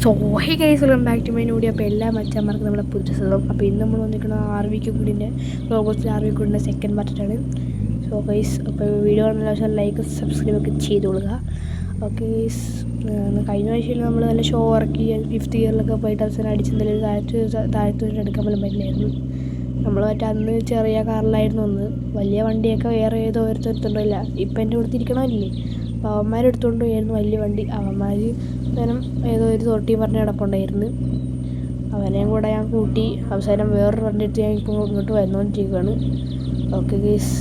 So hey guys, welcome back to my video. അപ്പോൾ എല്ലാ മച്ചാന്മാർക്കും നമ്മുടെ പുതിയ സ്ഥലം. അപ്പോൾ ഇന്ന് നമ്മൾ വന്നിരിക്കുന്ന ആർവിക്ക് കൂടിൻ്റെ റോബോട്ട്സിൽ ആർവിക്ക് കൂടിൻ്റെ സെക്കൻഡ് പാർട്ടാണ്. സോ ഗൈസ്, അപ്പോൾ വീഡിയോ കാണുന്ന ആവശ്യം ലൈക്ക് സബ്സ്ക്രൈബ് ഒക്കെ ചെയ്ത് കൊടുക്കുക. ഓക്കെ ഗൈസ്, കഴിഞ്ഞ ആഴ്ചയിൽ നമ്മൾ നല്ല ഷോ ഇറക്കി 5th ഗിയറിലൊക്കെ പോയിട്ട് അവസാനം അടിച്ചെന്തെങ്കിലും താഴത്ത് എടുക്കാൻ പോലും പറ്റില്ലായിരുന്നു. നമ്മൾ മറ്റേ അന്ന് ചെറിയ കാറിലായിരുന്നു ഒന്ന്, വലിയ വണ്ടിയൊക്കെ വേറെ ഏതോ എടുത്തുകൊണ്ടില്ല. ഇപ്പം എൻ്റെ കൊടുത്തിരിക്കണമല്ലേ, അപ്പോൾ അവന്മാരെടുത്തുകൊണ്ട് പോയായിരുന്നു വലിയ വണ്ടി. അവന്മാർ അവസാനം ഏതോ ഒരു തൊട്ടി പറഞ്ഞ് കിടപ്പുണ്ടായിരുന്നു. അവനെയും കൂടെ ഞാൻ കൂട്ടി അവസാനം വേറൊരു വണ്ടി എടുത്ത് ഞാൻ ഇപ്പോൾ ഇങ്ങോട്ട് വന്നുകൊണ്ടിരിക്കുകയാണ്. ഓക്കെ ഗൈസ്,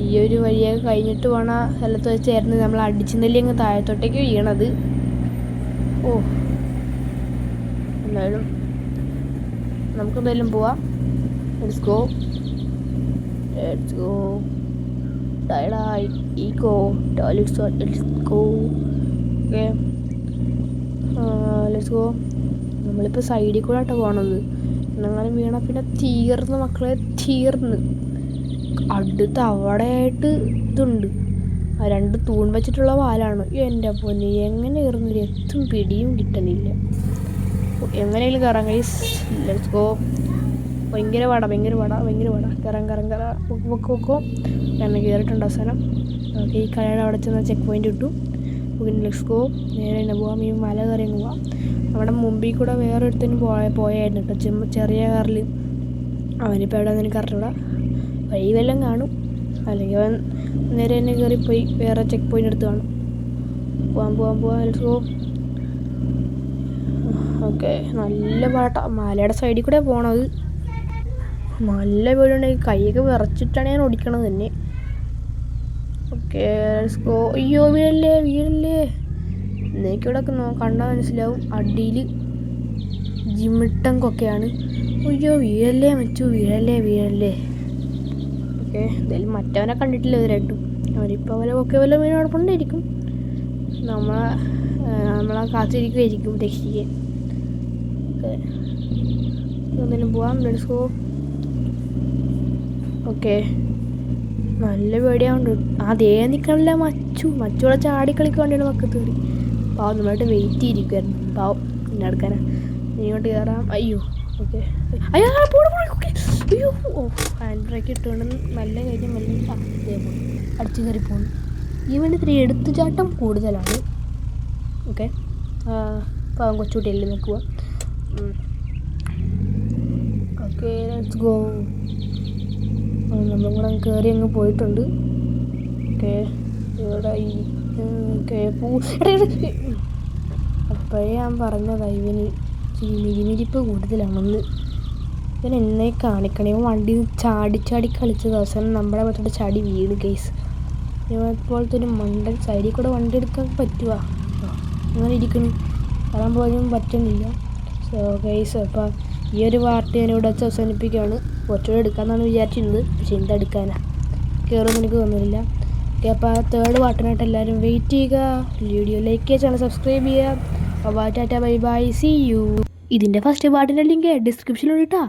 ഈ ഒരു വഴിയൊക്കെ കഴിഞ്ഞിട്ട് പോണ സ്ഥലത്ത് വെച്ചായിരുന്നു നമ്മൾ അടിച്ചെന്നല്ലേ അങ്ങ് താഴത്തോട്ടേക്ക് വീണത്. ഓ, എന്തായാലും നമുക്കെന്തായാലും പോവാം. ലെറ്റ്സ് ഗോ ടയർഡായി ഈഗോ let's go. Okay, let's go. നമ്മളിപ്പോൾ സൈഡിൽ കൂടെ ആട്ടോ പോകണത്. എന്നെങ്കിലും വീണ പിന്നെ തീർന്ന് മക്കളെ, തീർന്ന്. അടുത്ത് അവിടെയായിട്ട് ഇതുണ്ട്, ആ 2 തൂൺ വെച്ചിട്ടുള്ള പാലാണ്. എൻ്റെ പൊന്നെ, എങ്ങനെ കയറുന്നില്ല, എത്തും പിടിയും കിട്ടണില്ല. എങ്ങനെയെങ്കിലും കയറാം ഗൈസ്, ലെറ്റ്സ് ഗോ. ഭയങ്കര പാടാ കയറാൻ പൊക്കോ. കാരണം കയറിയിട്ടുണ്ട് അവസാനം. ഓക്കെ, ഈ കടയുടെ അവിടെ ചെന്ന് ചെക്ക് പോയിൻ്റ് ഇട്ടു. പിന്നെ ലെറ്റ്സ് ഗോ, നേരെ തന്നെ പോവാം. ഈ മല കയറി അങ്ങ് പോവാം. നമ്മുടെ മുമ്പിൽ കൂടെ വേറൊരുത്തനും പോയായിരുന്നു കേട്ടോ, ചെറിയ കാറിൽ. അവനിപ്പോൾ എവിടെ നിന്ന് കറക്റ്റ് വഴി വല്ലതും കാണും, അല്ലെങ്കിൽ അവൻ നേരെ തന്നെ കയറിപ്പോയി വേറെ ചെക്ക് പോയിൻ്റ് എടുത്ത് കാണും. പോവാം ലെറ്റ്സ് ഗോ. ഓക്കെ, നല്ല പാട്ടാ, മലയുടെ സൈഡിൽ കൂടെ പോണത്. നല്ല പേടിയുണ്ടെങ്കിൽ കൈയൊക്കെ വിറച്ചിട്ടാണ് ഞാൻ ഓടിക്കണത് തന്നെ. Okay let's go. അയ്യോ, വീഴല്ലേ. എന്നേക്കിവിടെ കണ്ടാൽ മനസ്സിലാവും, അടിയിൽ ജിമിട്ടങ്കൊക്കെയാണ്. അയ്യോ, വീഴല്ലേ മച്ചു, വീഴല്ലേ. ഓക്കെ, എന്തായാലും മറ്റവനെ കണ്ടിട്ടില്ല ഇവരായിട്ടും. അവരിപ്പോൾ വല്ല മീൻ കുഴപ്പമുണ്ടായിരിക്കും, നമ്മളെ കാത്തിരിക്കുമായിരിക്കും രക്ഷിക്കാൻ. ഓക്കെ, എന്തായാലും പോവാം. Let's go. ഓക്കെ, നല്ല പേടിയാവുണ്ട്. അതേ നിൽക്കണില്ല മച്ചുകൂടെ ചാടിക്കളിക്ക് വേണ്ടിയാണ് മക്കത്ത് കയറി. പാവം നമ്മളായിട്ട് വെയിറ്റ് ചെയ്തിരിക്കുമായിരുന്നു. പാവം പിന്നെ എടുക്കാനാ, ഇങ്ങോട്ട് കയറാം. അയ്യോ, ഓക്കെ, അയ്യോ ഓ, ഹാൻഡ് ബ്രേക്ക് ഇട്ടുകൊണ്ട് നല്ല കാര്യം അതേപോലെ അടിച്ചു കയറി പോകുന്നു. ഇവന് ഇത്തിരി എടുത്തുചാട്ടം കൂടുതലാണ്. ഓക്കെ, പാവം കൊച്ചുകുട്ടിയല്ലേ നിൽക്കുക. Okay let's go. നമ്മളും കൂടെ കയറി അങ്ങ് പോയിട്ടുണ്ട്. ഓക്കെ, ഇവിടെ അപ്പോഴേ ഞാൻ പറഞ്ഞതാ, ഇവന് മിരിമിരിപ്പ് കൂടുതലാണെന്ന്. ഇവൻ എന്നെ കാണിക്കണേ, വണ്ടി ചാടി കളിച്ചത് അവസാനം നമ്മുടെ മറ്റോട്ട് ചാടി വീണ് കേസ്. ഇപ്പോഴത്തെ ഒരു മണ്ടൻ സൈഡിൽ കൂടെ വണ്ടി എടുക്കാൻ പറ്റുക, അങ്ങനെ ഇരിക്കണം. കയറാൻ പോലും പറ്റുന്നില്ല. സോ കേസ്, അപ്പോൾ ഈ ഒരു പാർട്ടി ഞാനിവിടെ വെച്ച് അവസാനിപ്പിക്കുകയാണ്. കുറച്ചുകൂടെ എടുക്കാമെന്നാണ് വിചാരിച്ചിരുന്നത്, പക്ഷേ എന്തെടുക്കാനാ, കയറുമെന്ന് എനിക്ക് തോന്നുന്നില്ല. ഓക്കെ, അപ്പോൾ 3rd പാർട്ടിനായിട്ട് എല്ലാവരും വെയിറ്റ് ചെയ്യുക. വീഡിയോ ലൈക്ക് ചെയ്യുക, ചാനൽ സബ്സ്ക്രൈബ് ചെയ്യുക. അപ്പോൾ tata bye bye, see you. ഇതിൻ്റെ ഫസ്റ്റ് പാർട്ടിൻ്റെ ലിങ്ക് ഡിസ്ക്രിപ്ഷനിൽ ഇട്ടാ.